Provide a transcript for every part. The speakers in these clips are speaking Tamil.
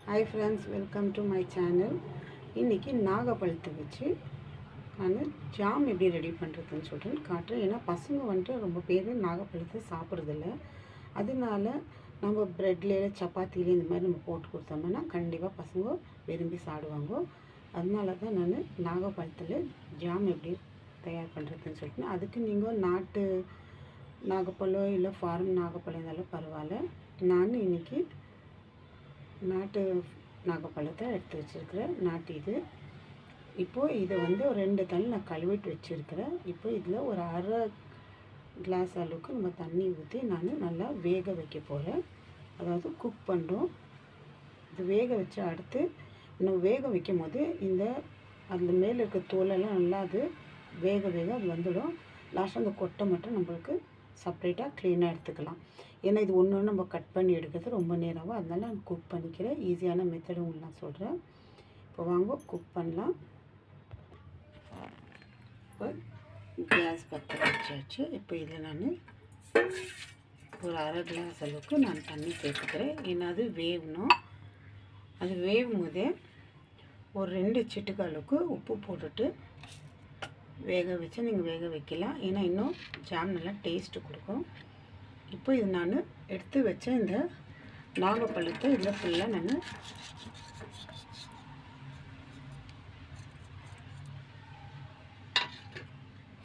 Hi friends, welcome to my channel. இன்னைக்கு நாகப்பழத்தை வச்சு நான் ஜாம் எப்படி ரெடி பண்ணுறதுன்னு சொல்கிறேன் காட்டுறேன். ஏன்னா பசங்க வந்துட்டு ரொம்ப பேர் நாகப்பழத்தை சாப்பிட்றதில்ல. அதனால நம்ம ப்ரெட்லேயே சப்பாத்திலே இந்த மாதிரி நம்ம போட்டு கொடுத்தோம்னா கண்டிப்பாக பசங்க விரும்பி சாப்பிடுவாங்க. அதனால தான் நான் நாகப்பழத்தில் ஜாம் எப்படி தயார் பண்ணுறதுன்னு சொல்லிட்டு, அதுக்கு நீங்கள் நாட்டு நாகப்பழம் இல்லை ஃபார்ம் நாகப்பழம் இருந்தாலும் பரவாயில்ல. நான் இன்றைக்கி நாட்டு நாகப்பழத்தை எடுத்து வச்சுருக்கிறேன். நாட்டு இது இப்போது இதை வந்து ஒரு 2 தண்ணி நான் கழுவிட்டு வச்சுருக்கிறேன். இப்போ இதில் ஒரு அரை கிளாஸ் அளவுக்கு நம்ம தண்ணி ஊற்றி நான் நல்லா வேக வைக்க போகிறேன். அதாவது குக் பண்ணுறோம். இது வேக வச்ச அடுத்து நம்ம வேக வைக்கும் போது இந்த அதில் மேலே இருக்க தோலெல்லாம் நல்லா அது வேக அது வந்துடும். லாஸ்ட்டாக அந்த கொட்டை மட்டும் நம்மளுக்கு செப்ரேட்டாக க்ளீனாக எடுத்துக்கலாம். ஏன்னா இது ஒன்று நம்ம கட் பண்ணி எடுக்கிறது ரொம்ப நேரம், அதனால நான் குக் பண்ணிக்கிறேன். ஈஸியான மெத்தடு உங்களுக்கு நான் சொல்கிறேன். இப்போ வாங்க குக் பண்ணலாம். இப்போ கேஸ் பற்ற வச்சாச்சு. இப்போ இதில் நான் ஒரு அரை கிளாஸ் அளவுக்கு நான் தண்ணி சேர்த்துக்கிறேன். ஏன்னா அது வேகணும். அது வேகும் போதே ஒரு 2 சிட்டுக்கு அளவுக்கு உப்பு போட்டுட்டு வேக வச்சு நீங்கள் வேக வைக்கலாம். ஏன்னா இன்னும் ஜாம் நல்லா டேஸ்ட்டு கொடுக்கும். இப்போ இது நான் எடுத்து வச்ச இந்த நாகப்பழத்தை இதில் ஃபுல்லாக நான்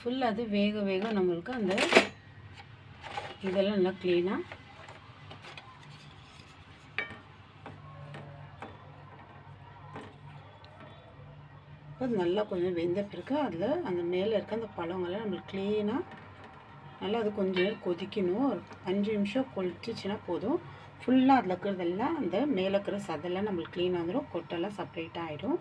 ஃபுல்லாக அது வேக நம்மளுக்கு அந்த இதெல்லாம் நல்லா க்ளீனாக அது நல்லா கொஞ்சம் வெந்த பிறகு அதில் அந்த மேலே இருக்க அந்த பழங்கள்லாம் நம்மளுக்கு க்ளீனாக நல்லா அது கொஞ்சம் நேரம் கொதிக்கணும். ஒரு 5 நிமிஷம் கொதிச்சிச்சின்னா போதும். ஃபுல்லாக அதில் இருக்கிறதெல்லாம் அந்த மேலே இருக்கிற சதெல்லாம் நம்மளுக்கு க்ளீனாக வந்துடும். கொட்டெல்லாம் செப்ரேட்டாக ஆகிடும்.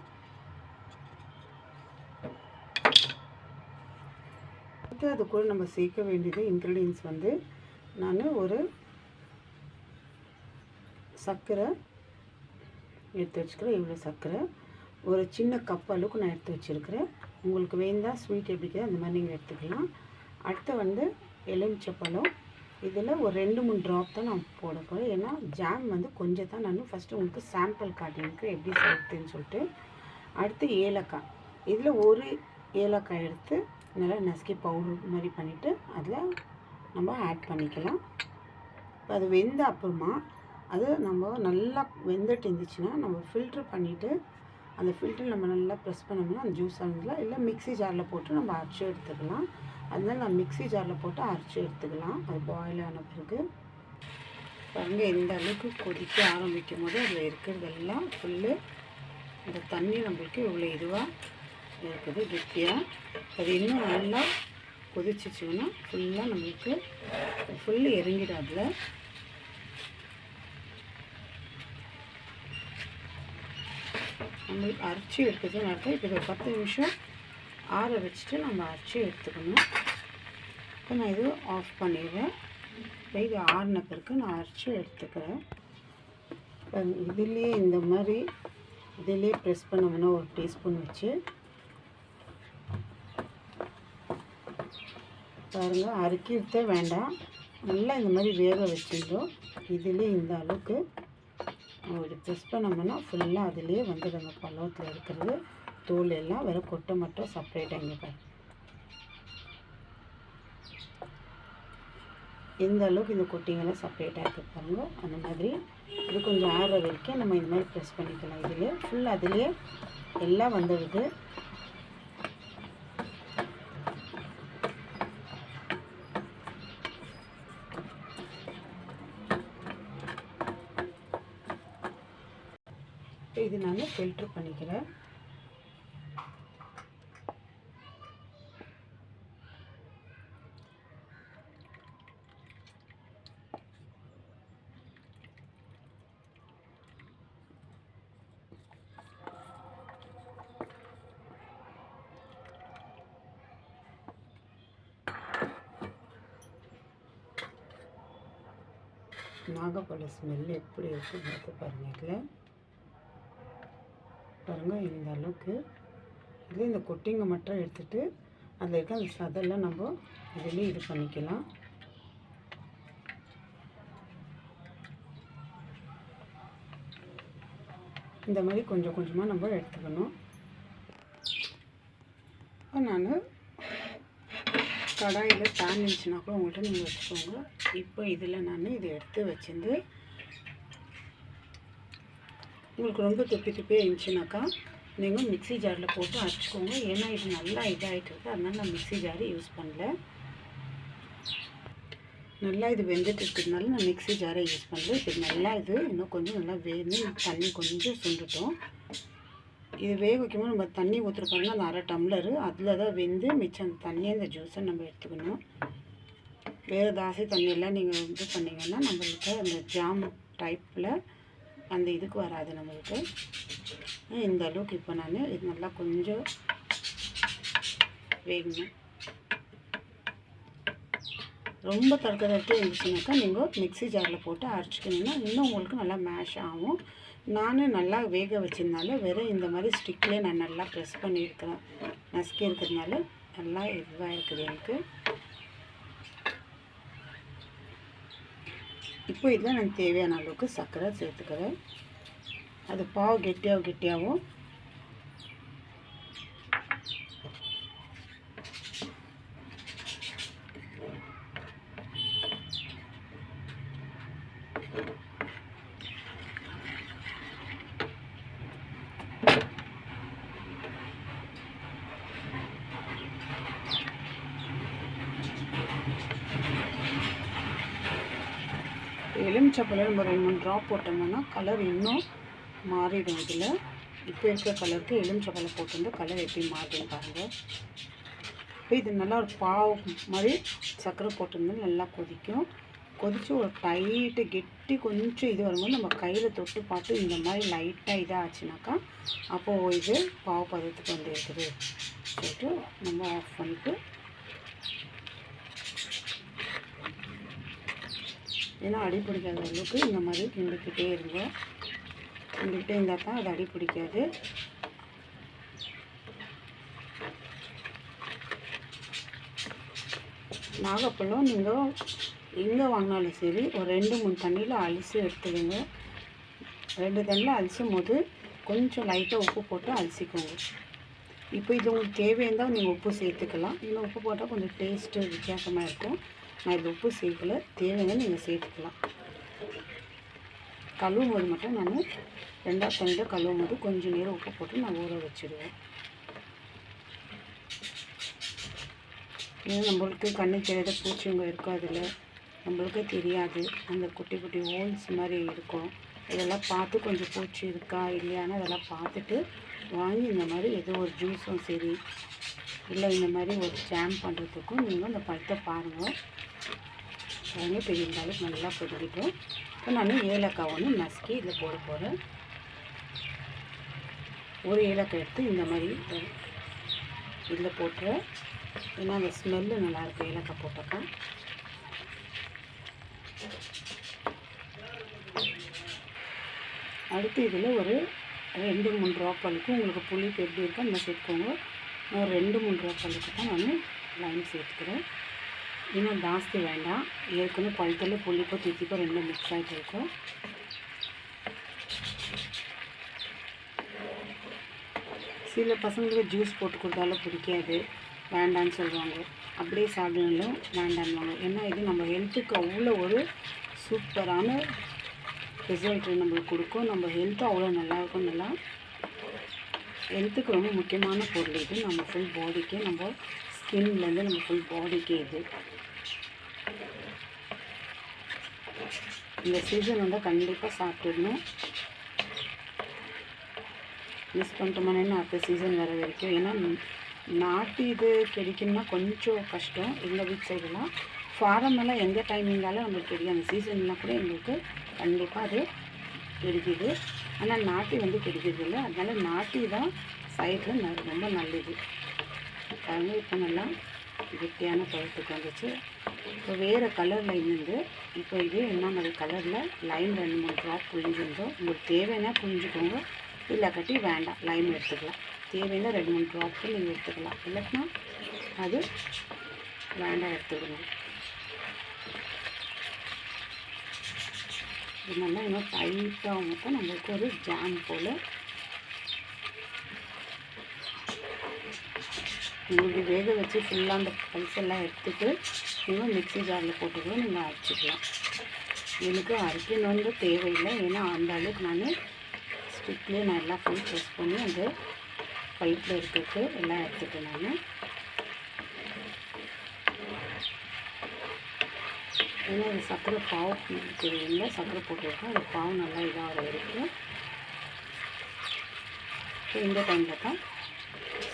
அடுத்து அது கூட நம்ம சேர்க்க வேண்டியது இன்க்ரீடியன்ஸ் வந்து நான் ஒரு சர்க்கரை எடுத்து வச்சுக்கிறேன். இவ்வளோ சர்க்கரை ஒரு சின்ன கப் அளவுக்கு நான் எடுத்து வச்சுருக்கிறேன். உங்களுக்கு வேண்டாம் ஸ்வீட் எப்படிக்குது அந்த மாதிரி நீங்கள் எடுத்துக்கலாம். அடுத்து வந்து எலுமிச்சப்பழம். இதில் ஒரு 2-3 ட்ராப் தான் நான் போட போகிறேன். ஏன்னா ஜாம் வந்து கொஞ்சம் தான் நான் ஃபஸ்ட்டு உங்களுக்கு சாம்பிள் காட்டியிருக்கேன் எப்படி செய்யுதுன்னு சொல்லிட்டு. அடுத்து ஏலக்காய். இதில் ஒரு ஏலக்காய் எடுத்து நல்லா நசுக்கி பவுடர் மாதிரி பண்ணிவிட்டு அதில் நம்ம ஆட் பண்ணிக்கலாம். இப்போ அது வெந்த அப்புறமா அது நம்ம நல்லா வெந்துட்டு இருந்துச்சுன்னா நம்ம ஃபில்ட்ரு பண்ணிவிட்டு அந்த ஃபில்டர் நம்ம நல்லா ப்ரெஸ் பண்ணோம்னா அந்த ஜூஸ் ஆனதில் இல்லை மிக்ஸி ஜாரில் போட்டு நம்ம அரைச்சி எடுத்துக்கலாம். அதனால நான் மிக்ஸி ஜாரில் போட்டு அரைச்சி எடுத்துக்கலாம். அது பாயில் ஆன பிறகு பாருங்க எந்த அளவுக்கு கொதிக்க ஆரம்பிக்கும் போது அதில் இருக்கிறதெல்லாம் ஃபுல்லு இந்த தண்ணி நம்மளுக்கு இவ்வளோ இதுவாக இருக்குது கெட்டியாக. அது இன்னும் நல்லா கொதிச்சிச்சிங்கன்னா ஃபுல்லாக நம்மளுக்கு ஃபுல்லு இறங்கிடும். அதில் நம்மளுக்கு அரைச்சி எடுத்துக்கணும். அர்த்தம் இப்போ ஒரு 10 நிமிஷம் ஆற வச்சுட்டு நம்ம அரைச்சி எடுத்துக்கணும். இப்போ நான் இது ஆஃப் பண்ணிடுவேன். இது ஆறின பிறகு நான் அரைச்சி எடுத்துக்கிறேன். இதுலேயே இந்த மாதிரி இதிலே ப்ரெஸ் பண்ணோம்னா ஒரு டீஸ்பூன் வச்சு பாருங்கள். அரைக்கிறதே வேண்டாம், நல்லா இந்த மாதிரி வேக வச்சுருந்தோம். இதிலே இந்த அளவுக்கு ஒரு ப்ரெஸ் பண்ணோம்னா ஃபுல்லாக அதிலே வந்துடுங்க. பழத்தில் இருக்கிறது தோல் எல்லாம் வேறு கொட்டை மட்டும் செப்ரேட்டாக இங்கே பாருங்க. எந்த அளவுக்கு இந்த கொட்டைங்கெல்லாம் செப்ரேட்டாக இருக்குது பாருங்க. அந்த மாதிரி இது கொஞ்சம் ஆற வரைக்கும் நம்ம இந்த மாதிரி ப்ரெஸ் பண்ணிக்கலாம். இதிலே ஃபுல்லாக அதிலே எல்லாம் வந்துடுது. இது நான் ஃபில்ட்ரு பண்ணிக்கிறேன். நாகப்பழ ஸ்மெல் எப்படி இருக்குன்னு பாருங்கள். இதில் பாருங்கள் இந்த அளவுக்கு. இதில் இந்த கொட்டிங்க மட்டும் எடுத்துகிட்டு அதில் இருக்க அந்த சதெல்லாம் நம்ம இதிலே இது பண்ணிக்கலாம். இந்த மாதிரி கொஞ்சம் கொஞ்சமாக நம்ம எடுத்துக்கணும். நான் கடாயில் பேன் இருந்துச்சுன்னா கூட உங்கள்கிட்ட நீங்கள் வச்சுக்கோங்க. இப்போ இதில் நான் இதை எடுத்து வச்சுருந்து உங்களுக்கு ரொம்ப துப்பியாக இருந்துச்சுனாக்கா நீங்கள் மிக்ஸி ஜாரில் போட்டு அரைச்சிக்கோங்க. ஏன்னா இது நல்லா இதாகிட்டு இருக்குது, அதனால் நான் மிக்ஸி ஜார் யூஸ் பண்ணல. நல்லா இது வெந்துட்டு இருக்கிறதுனால நான் மிக்ஸி ஜாரை யூஸ் பண்ணல. இப்போ நல்லா இது இன்னும் கொஞ்சம் நல்லா வேணும், தண்ணி கொஞ்சம் சுண்டுட்டோம். இது வேக வைக்கும்போது நம்ம தண்ணி ஊற்றுறோம்னா அந்த 1/2 டம்ளர் அதில் தான் வெந்து மிச்சம் அந்த தண்ணியை அந்த ஜூஸை நம்ம எடுத்துக்கணும். வேறு தாசி தண்ணியெல்லாம் நீங்கள் இது பண்ணிங்கன்னா நம்மளுக்கு அந்த ஜாம் டைப்பில் அந்த இதுக்கு வராது நம்மளுக்கு. இந்த அளவுக்கு இப்போ நான் இது நல்லா கொஞ்சம் வேகணும். ரொம்ப தடுக்க இருந்துச்சுனாக்கா நீங்கள் மிக்ஸி ஜாரில் போட்டு அரைச்சிக்கணுன்னா இன்னும் உங்களுக்கு நல்லா மேஷ் ஆகும். நான் நல்லா வேக வச்சதுனால வெறும் இந்த மாதிரி ஸ்டிக்லேயே நான் நல்லா ப்ரெஸ் பண்ணியிருக்கிறேன், நசுக்கி இருக்கிறதுனால நல்லா இதுவாக இருக்குது எனக்கு. இப்போ இதில் நான் தேவையான அளவுக்கு சர்க்கரை சேர்த்துக்கிறேன். அது பாவு கெட்டியாகவும் எலுமிச்சப்பழம் நம்ம 2-3 ட்ராப் போட்டோம்னா கலர் இன்னும் மாறிடும். இதில் இப்போ இருக்கிற கலருக்கு எலுமிச்சப்பழம் போட்டுருந்து கலர் எப்படி மாறுதுன்னு பாருங்கள். இப்போ இது நல்லா ஒரு பாவு மாதிரி சர்க்கரை போட்டிருந்தாலும் நல்லா கொதித்து ஒரு டைட்டு கெட்டி கொஞ்சம் இது வரும்போது நம்ம கையில் தொட்டு பார்த்து இந்த மாதிரி லைட்டாக இதாக ஆச்சுனாக்கா அப்போது இது பாவு பதத்துக்கு வந்து இருக்குது சொல்லிட்டு நம்ம ஆஃப் பண்ணிவிட்டு, ஏன்னா அடி பிடிக்காத அளவுக்கு இந்த மாதிரி கிண்டிக்கிட்டே இருங்க. கிண்டிக்கிட்டே இருந்தால் தான் அது அடி பிடிக்காது. நாகப்பழம் நீங்கள் எங்கே வாங்கினாலும் சரி ஒரு 2-3 தண்ணியில் அலசி எடுத்துடுங்க. 2 தண்ணியில் அலசும் போது கொஞ்சம் லைட்டாக உப்பு போட்டு அலசிக்கோங்க. இப்போ இது உங்களுக்கு தேவையானதால் நீங்கள் உப்பு சேர்த்துக்கலாம். இன்னும் உப்பு போட்டால் கொஞ்சம் டேஸ்ட்டு வித்தியாசமாக இருக்கும். நான் இது உப்பு சேர்க்கல, தேவையான நீங்கள் சேர்த்துக்கலாம். கழுவும் போது மட்டும் நான் 2ஆவது தண்ணியில் கழுவும் போது கொஞ்சம் நேரம் உப்பு போட்டு நான் ஊற வச்சுடுவேன். ஏன்னா நம்மளுக்கு கண்ணு தெரியாத பூச்சிங்க இருக்கும், அதில் நம்மளுக்கே தெரியாது. அந்த குட்டி குட்டி ஹோல்ஸ் மாதிரி இருக்கும். இதெல்லாம் பார்த்து கொஞ்சம் பூச்சி இருக்கா இல்லையான்னு அதெல்லாம் பார்த்துட்டு வாங்கி இந்த மாதிரி ஏதோ ஒரு ஜூஸும் சரி இல்லை இந்த மாதிரி ஒரு ஜாம் பண்ணுறதுக்கும் நீங்கள் அந்த பழத்தை பாருங்கள். பாருங்கள் பெரிய அளவுக்கு நல்லா கொதிக்கிட்டோம். இப்போ நான் ஏலக்காய் ஒன்று நசுக்கி இதில் போட போகிறேன். ஒரு ஏலக்காய் எடுத்து இந்த மாதிரி இதில் போட்டுறேன். ஏன்னா அந்த ஸ்மெல்லு நல்லாயிருக்கும் ஏலக்காய் போட்டாக்கா. அடுத்து இதில் ஒரு 2-3 ட்ராப் அளவுக்கு உங்களுக்கு புளிப்பு எப்படி இருக்கோ அந்த சேர்த்துக்கோங்க. நான் ஒரு 2-3 ட்ராப் அளவுக்கு தான் நான் லைம் சேர்த்துக்கிறேன். இன்னும் ஜாஸ்தி வேண்டாம். ஏற்கனவே பழுத்தில் புளிப்போ தித்திப்போ ரெண்டும் மிக்ஸ் ஆகிட்டு இருக்கும். சில பசங்களுக்கு ஜூஸ் போட்டு கொடுத்தாலும் பிடிக்காது, வேண்டான்னு சொல்லுவாங்க. அப்படியே சாப்பிடணும் வேண்டான்வாங்க. ஏன்னா இது நம்ம ஹெல்த்துக்கு அவ்வளோ ஒரு சூப்பரான ரிசல்ட்டு நம்மளுக்கு கொடுக்கும். நம்ம ஹெல்த்தும் அவ்வளோ நல்லாயிருக்கும். நல்லா ஹெல்த்துக்கு ரொம்ப முக்கியமான பொருள் இது. நம்ம ஃபுல் பாடிக்கு, நம்ம ஸ்கின்லேருந்து நம்ம ஃபுல் பாடிக்கு இது. இந்த சீசன் வந்தால் கண்டிப்பாக சாப்பிட்டுடணும். மிஸ் பண்ணிட்டோம்னா அடுத்த சீசன் வர வரைக்கும். ஏன்னா நாட்டு இது கிடைக்கும்னா கொஞ்சம் கஷ்டம். எங்கள் வீட்டு சைடெல்லாம் ஃபாரமெல்லாம் எந்த டைமிங்காலும் நம்மளுக்கு கிடைக்கும். அந்த சீசன்லாம் கூட எங்களுக்கு கண்டிப்பாக அது கிடைக்குது. ஆனால் நாட்டி வந்து கிடைக்கிறது இல்லை. அதனால் நாட்டி தான் சைடில் ரொம்ப நல்லது. பாருங்கள் இப்போ நல்லா கெட்டியான பழத்துக்கு வந்துச்சு. இப்போ வேறு கலரில் இருந்து இப்போ இது என்ன மாதிரி கலரில் லைம் 2-3 ட்ராப் புழிஞ்சிருந்தோம். உங்களுக்கு தேவைன்னா புழிஞ்சிக்கோங்க, இல்லை கட்டி வேண்டாம் லைம் எடுத்துக்கலாம். தேவைன்னா 2-3 ட்ராப்ஸு நீங்கள் எடுத்துக்கலாம், இல்லைன்னா அது வேண்டாம் எடுத்துக்கணும். இது நல்லா இன்னும் டைட்டாக தான் நம்மளுக்கு ஒரு ஜாம் போல். உங்களுக்கு வேக வச்சு ஃபுல்லாக அந்த பல்ஸ் எல்லாம் எடுத்துகிட்டு நீங்கள் மிக்ஸி ஜாரில் போட்டு கூட நீங்கள் அரைச்சிக்கலாம். எனக்கு அரைக்கணுன்னு தேவையில்லை, ஏன்னா அந்த அளவுக்கு நான் ஸ்டிக்லேயே நான் எல்லாம் ஃபுல் ப்ரெஸ் பண்ணி அந்த பல்ப்பில் இருக்கிறது எல்லாம் எடுத்துகிட்டேன் நான். ஏன்னா அது சர்க்கரை பாவு இல்லை, சர்க்கரை போட்டுருக்கேன், அது பாவு நல்லா இதாக இருக்குது. ஸோ இந்த டைமில் தான்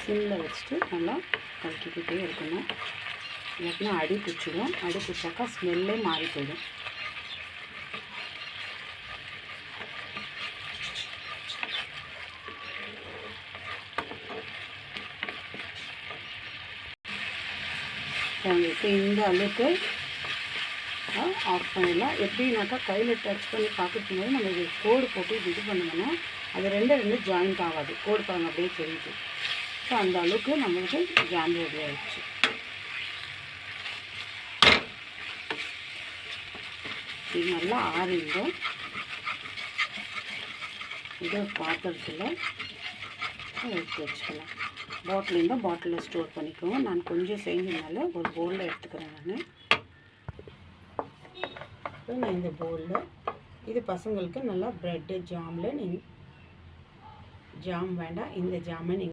சிம்மில் வச்சுட்டு நல்லா கலக்கிக்கிட்டே இருக்கணும். இல்லைன்னா அடி பிடிச்சிடும். அடி பிடிச்சாக்கா ஸ்மெல்லே மாறி போயிடும். இப்போ இந்த அளவுக்கு ஆஃப் பண்ணிடலாம். எப்படின்னாக்கா கையில் டச் பண்ணி பார்க்கறதுக்கு போது நம்ம இது கோடு போட்டு இது பண்ணுங்கன்னா அது ரெண்டு ஜாயிண்ட் ஆகாது. கோடு பாருங்க அப்படியே தெரியுது. ஸோ அந்த அளவுக்கு நம்மளுக்கு ஜாம் ரெடி ஆகிடுச்சு. இது நல்லா ஆறிடும். இது பாத்திரத்தில் எடுத்து வச்சுக்கலாம். பாட்டில் இருந்தால் பாட்டிலில் ஸ்டோர் பண்ணிக்கோங்க. நான் கொஞ்சம் செஞ்சதுனால ஒரு பவுலில் எடுத்துக்கிறேன் நான். நான் இந்த பவுலில் இது பசங்களுக்கு நல்லா ப்ரெட்டு ஜாமில் நீங்கள் ஜாம் வேண்டாம், இந்த ஜாமை நீங்கள்